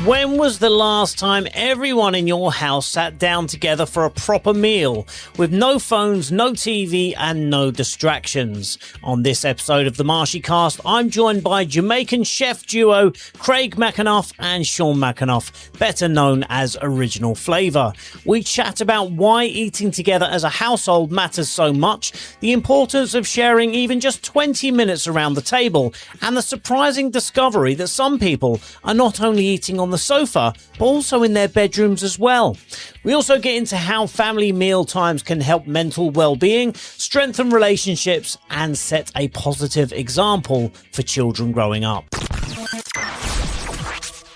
When was the last time everyone in your house sat down together for a proper meal with no phones, no TV and no distractions? On this episode of the MarshyCast, I'm joined by Jamaican chef duo Craig McAnuff and Shaun McAnuff, better known as Original Flava. We chat about why eating together as a household matters so much, the importance of sharing even just 20 minutes around the table, and the surprising discovery that some people are not only eating on the sofa, but also in their bedrooms as well. We also get into how family meal times can help mental well-being, strengthen relationships, and set a positive example for children growing up.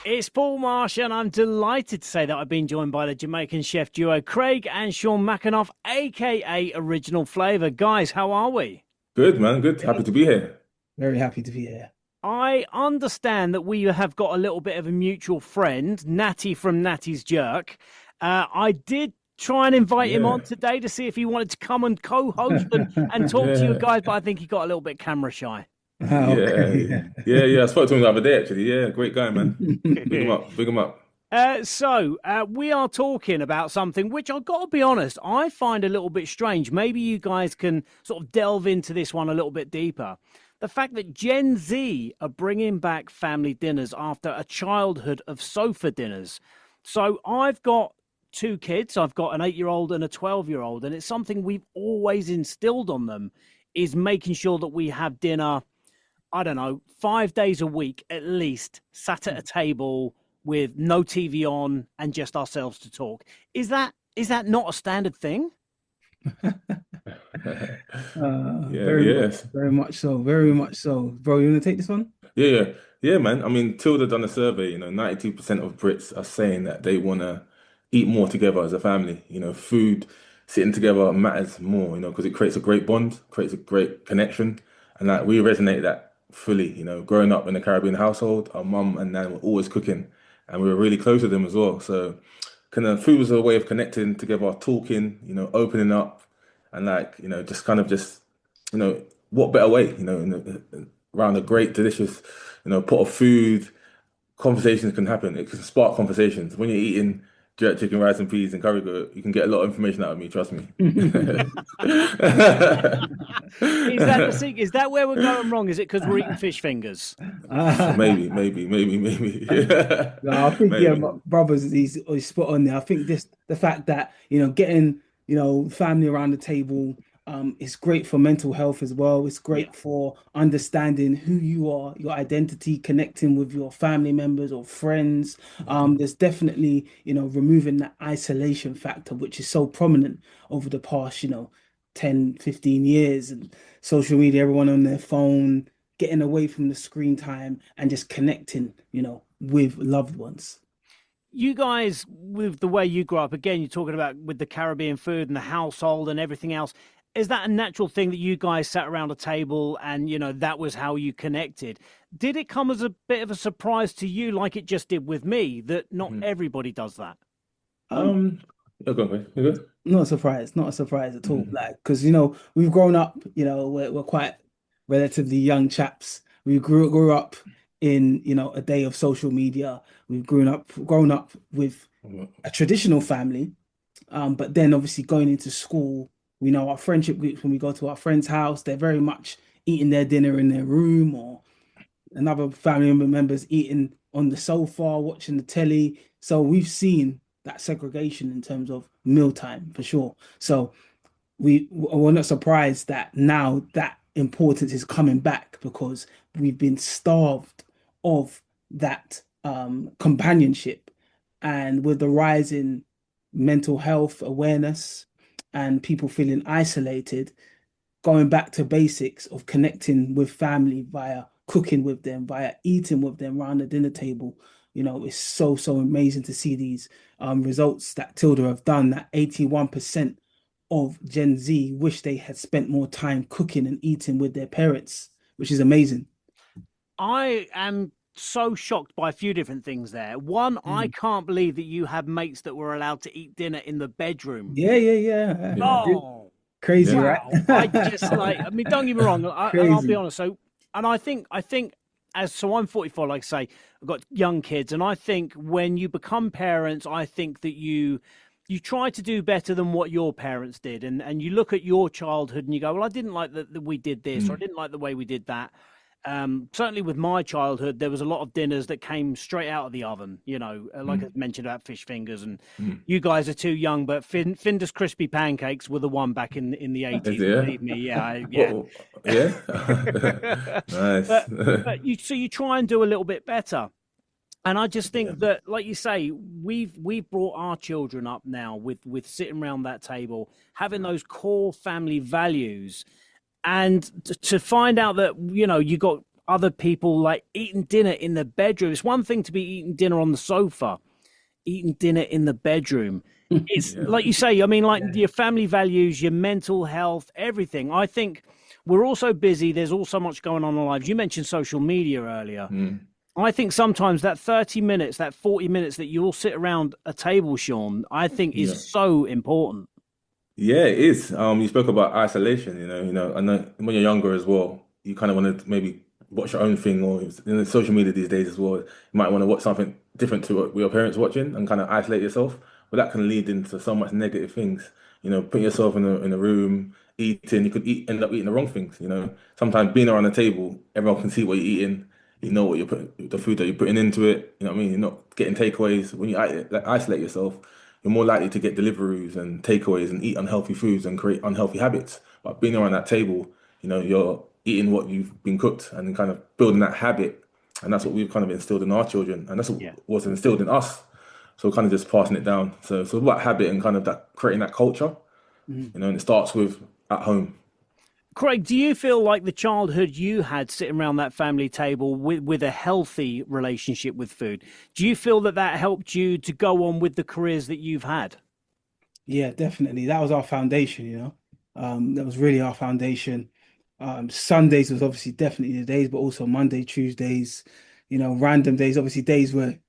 It's Paul Marsh, and I'm delighted to say that I've been joined by the Jamaican chef duo Craig and Shaun McAnuff, aka Original Flava. Guys, how are we? Good, man. Good. Happy to be here. Very happy to be here. I understand that we have got a little bit of a mutual friend, Natty from Natty's Jerk. I did try and invite him on today to see if he wanted to come and co-host and talk to you guys, but I think he got a little bit camera shy. Yeah. I spoke to him the other day, actually. Yeah, great guy, man. Big him up. Big him up. So we are talking about something which I've got to be honest, I find a little bit strange. Maybe you guys can sort of delve into this one a little bit deeper. The fact that Gen Z are bringing back family dinners after a childhood of sofa dinners. So I've got two kids. I've got an 8-year-old and a 12-year-old. And it's something we've always instilled on them is making sure that we have dinner, 5 days a week at least, sat at a table with no TV on and just ourselves to talk. Is that not a standard thing? Very much so. Bro, you want to take this one? Yeah, man. I mean, Tilda done a survey, 92% of Brits are saying that they want to eat more together as a family. Food, sitting together matters more, because it creates a great bond, creates a great connection. And like we resonate that fully, growing up in a Caribbean household, our mum and nan were always cooking and we were really close to them as well. So kind of food was a way of connecting together, talking, opening up, and what better way, around a great, delicious, pot of food, conversations can happen. It can spark conversations. When you're eating jerk chicken, rice and peas and curry goat, you can get a lot of information out of me, trust me. Is that the thing? Is that where we're going wrong? Is it because we're eating fish fingers? Maybe. No, I think my brothers, he's spot on there. I think the fact that getting family around the table is great for mental health as well. It's great for understanding who you are, your identity, connecting with your family members or friends. There's definitely removing that isolation factor, which is so prominent over the past 10, 15 years, and social media, everyone on their phone, getting away from the screen time and just connecting with loved ones. You guys, with the way you grew up, again, you're talking about with the Caribbean food and the household and everything else. Is that a natural thing that you guys sat around a table and, that was how you connected? Did it come as a bit of a surprise to you, like it just did with me, that not everybody does that? You good? Not a surprise at all. Like, because, we've grown up, we're quite relatively young chaps. We grew up in, a day of social media. We've grown up with a traditional family. But then obviously going into school, our friendship groups, when we go to our friend's house, they're very much eating their dinner in their room, or another family members eating on the sofa, watching the telly. So we've seen that segregation in terms of mealtime for sure. So we're not surprised that now that importance is coming back, because we've been starved of that companionship. And with the rise in mental health awareness and people feeling isolated, going back to basics of connecting with family via cooking with them, via eating with them around the dinner table, it's so amazing to see these results that Tilda have done, that 81% of Gen Z wish they had spent more time cooking and eating with their parents, which is amazing. I am so shocked by a few different things there. One, I Mm. can't believe that you had mates that were allowed to eat dinner in the bedroom. Yeah, yeah, yeah. Yeah, Oh, Crazy, yeah, right? wow. I just like, I mean, don't get me wrong, and I'll be Crazy. honest. So, and I think so I'm 44, like I say, I've got young kids, and I think when you become parents, I think that you try to do better than what your parents did, and you look at your childhood and you go, well, I didn't like that we did this, or I mm, didn't like the way we did that. Certainly with my childhood, there was a lot of dinners that came straight out of the oven, like I mm, mentioned about fish fingers. And mm. you guys are too young, but Finder's crispy pancakes were the one back in the Is 80s. it? Yeah. Believe me, yeah, yeah. What? Yeah. Nice. but you try and do a little bit better. And I just Yeah. think that, like you say, we've brought our children up now with sitting around that table, having those core family values, and to find out that you got other people like eating dinner in the bedroom. It's one thing to be eating dinner on the sofa, eating dinner in the bedroom. It's Yeah. like you say, I mean, like Yeah. your family values, your mental health, everything. I think we're all so busy. There's all so much going on in our lives. You mentioned social media earlier. Mm. I think sometimes that 30 minutes, that 40 minutes that you all sit around a table, Shaun, I think Yeah. is so important. Yeah, it is. You spoke about isolation, I know when you're younger as well, you kind of want to maybe watch your own thing, or social media these days as well. You might want to watch something different to what your parents watching and kind of isolate yourself. But that can lead into so much negative things. Putting yourself in a room, eating, you could end up eating the wrong things, Sometimes being around the table, everyone can see what you're eating. You know what you're putting, the food that you're putting into it. You know what I mean? You're not getting takeaways. When you isolate yourself, you're more likely to get deliveries and takeaways and eat unhealthy foods and create unhealthy habits. But being around that table, you're eating what you've been cooked and kind of building that habit. And that's what we've kind of instilled in our children. And that's what Yeah. was instilled in us. So we're kind of just passing it down. So it's about habit and kind of that creating that culture, Mhm. and it starts with at home. Craig, do you feel like the childhood you had sitting around that family table with a healthy relationship with food, do you feel that that helped you to go on with the careers that you've had? Yeah, definitely. That was our foundation. That was really our foundation. Sundays was obviously definitely the days, but also Monday, Tuesdays, random days, obviously days where,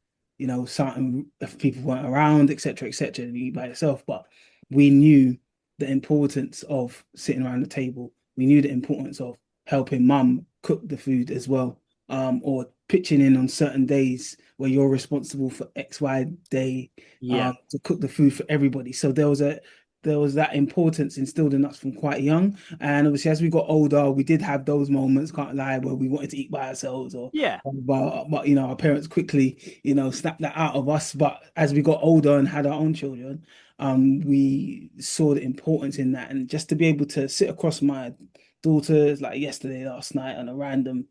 certain if people weren't around, etc., etc., and you eat by yourself. But we knew the importance of sitting around the table. We knew the importance of helping mum cook the food as well, or pitching in on certain days where you're responsible for XY day, Yeah. to cook the food for everybody. So there was that importance instilled in us from quite young. And obviously, as we got older, we did have those moments, can't lie, where we wanted to eat by ourselves, or Yeah. but our parents quickly, snapped that out of us. But as we got older and had our own children, we saw the importance in that, and just to be able to sit across my daughters like yesterday, last night, on a random,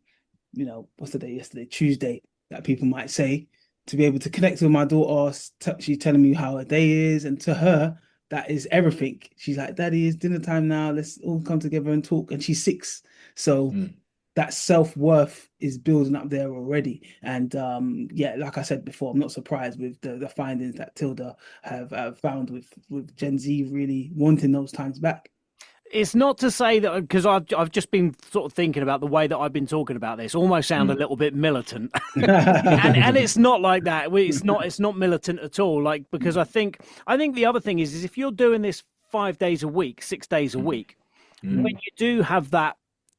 what's the day yesterday? Tuesday, that people might say, to be able to connect with my daughter, she's telling me how her day is, and to her, that is everything. She's like, Daddy, it's dinner time now. Let's all come together and talk. And she's 6. So Mm. that self-worth is building up there already. And yeah, like I said before, I'm not surprised with the findings that Tilda have found with Gen Z really wanting those times back. It's not to say that, because I've just been sort of thinking about the way that I've been talking about this, almost sound a Mm. little bit militant. And it's not like that. It's not militant at all. Like, because I think the other thing is if you're doing this 5 days a week, 6 days a Mm. week, when Mm. you do have that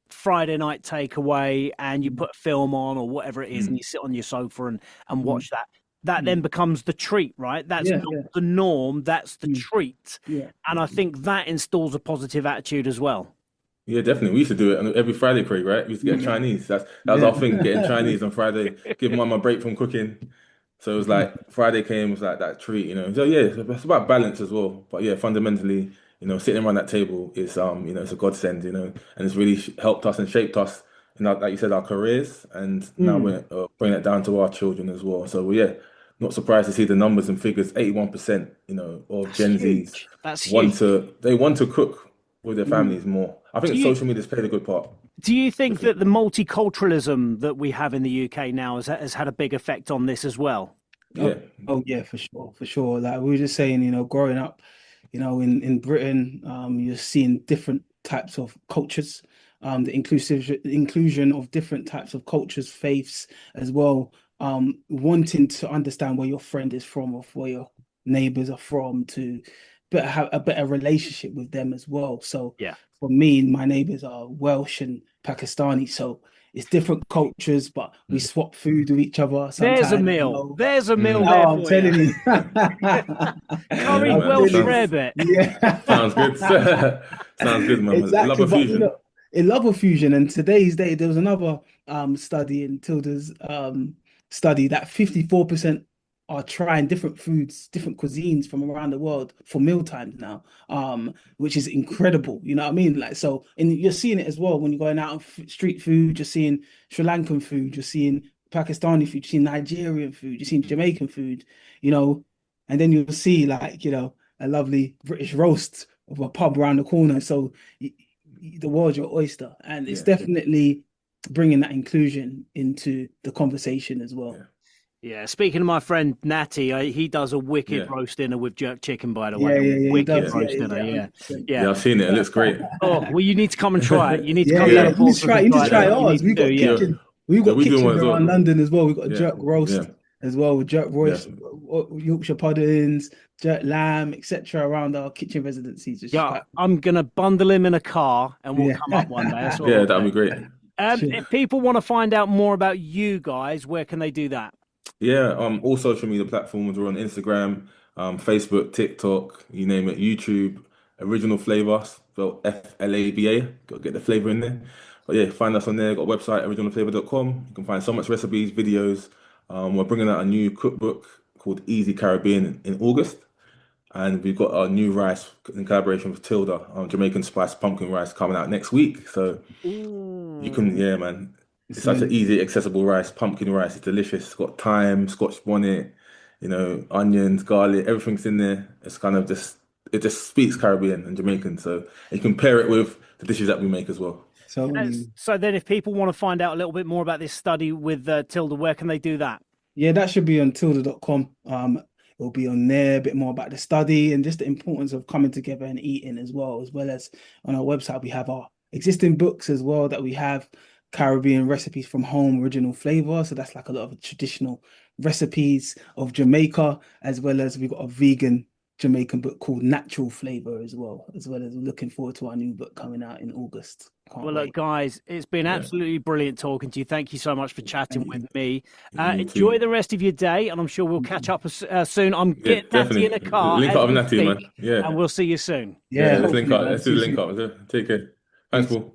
Friday night takeaway and you put a film on or whatever it is, and Mm. you sit on your sofa and Mm, watch that mm. then becomes the treat, right? That's Yeah, not yeah, the norm, that's the mm, treat. yeah. And I think that installs a positive attitude as well. Yeah, definitely. We used to do it on every Friday, Craig, right? We used to get Mm, Chinese. That was yeah. our thing, getting Chinese on Friday, give mum a break from cooking. So it was like Friday came was like that treat. So yeah, it's about balance as well. But yeah, fundamentally, sitting around that table is it's a godsend, and it's really helped us and shaped us in our, like you said, our careers, and now Mm. we're bringing it down to our children as well. So yeah, not surprised to see the numbers and figures. 81%, of That's Gen Zs huge. That's huge. want to cook with their Mm. families more. I Do think you social media's played a good part. do you think Definitely. that the multiculturalism that we have in the UK now has had a big effect on this as well? Oh, Yeah. oh yeah, for sure, for sure. Like we were just saying, growing up, in Britain, you're seeing different types of cultures. the inclusion of different types of cultures, faiths as well, wanting to understand where your friend is from or where your neighbors are from to have a better relationship with them as well. So Yeah. for me, my neighbors are Welsh and Pakistani, so it's different cultures, but we swap food with each other There's a sometimes. meal. There's a meal there Oh, I'm for telling you. you. Yeah, Curry I'm man. Welsh telling you. rarebit. Yeah. Sounds good. Sounds good, man. Love Exactly. a But fusion. in love of fusion, and today's day, there was another study in Tilda's study that 54% are trying different foods, different cuisines from around the world for mealtimes now, which is incredible. You know what I mean? Like, so, and you're seeing it as well when you're going out on street food, you're seeing Sri Lankan food, you're seeing Pakistani food, you're seeing Nigerian food, you're seeing Jamaican food, you know, and then you'll see like, a lovely British roast of a pub around the corner. So the world's your oyster, and it's Yeah. definitely bringing that inclusion into the conversation as well. Yeah. Yeah, speaking of my friend Natty, he does a wicked Yeah. roast dinner with jerk chicken, by the Yeah, way. yeah, A yeah, he wicked does. roast dinner, 100%. yeah. Yeah, I've seen it. It looks great. Oh, well, you need to come and try it. You need to come Yeah, down to you need to Portsmouth try. You and need to try try that. You ours. need to do, yeah. We've Yeah, got we do one kitchens as well. around London as well. We've got Yeah. jerk roast Yeah. as well, with jerk roast, Yeah. Yorkshire puddings, jerk lamb, etc. around our kitchen residencies. Which is Yeah, quite, I'm going to bundle him in a car and we'll yeah. come up one day. That's what Yeah, we'll that'd be do. great. Sure. If people want to find out more about you guys, where can they do that? Yeah, all social media platforms. We're on Instagram, Facebook, TikTok, you name it, YouTube, Original Flava, spelled Flava. Got to get the flavor in there. But yeah, find us on there. Got a website, originalflavor.com. You can find so much recipes, videos. We're bringing out a new cookbook called Easy Caribbean in August. And we've got our new rice in collaboration with Tilda, Jamaican spiced pumpkin rice coming out next week. So you can, Ooh. yeah, man. It's such an Excellent. easy, accessible rice, pumpkin rice. It's delicious. It's got thyme, Scotch bonnet, onions, garlic, everything's in there. It's kind of just, it just speaks Caribbean and Jamaican. So you can pair it with the dishes that we make as well. Totally. So then if people want to find out a little bit more about this study with Tilda, where can they do that? Yeah, that should be on tilda.com. It'll be on there, a bit more about the study and just the importance of coming together and eating as well as on our website, we have our existing books as well that we have Caribbean recipes from home, original flavor. So that's like a lot of traditional recipes of Jamaica, as well as we've got a vegan Jamaican book called Natural Flavor as well as looking forward to our new book coming out in August. Can't Well, wait. look, guys, it's been absolutely brilliant talking to you. Thank you so much for chatting Thank with me. Me Enjoy too. the rest of your day, and I'm sure we'll catch up soon. I'm Yeah, getting Natty in a definitely. car Link as up with we Natty, man. speak, Yeah. and we'll see you soon. Yeah, Yeah, let's link hopefully, up. man. Let's See do you the link soon. up. Take care. Thanks, Peace. Paul.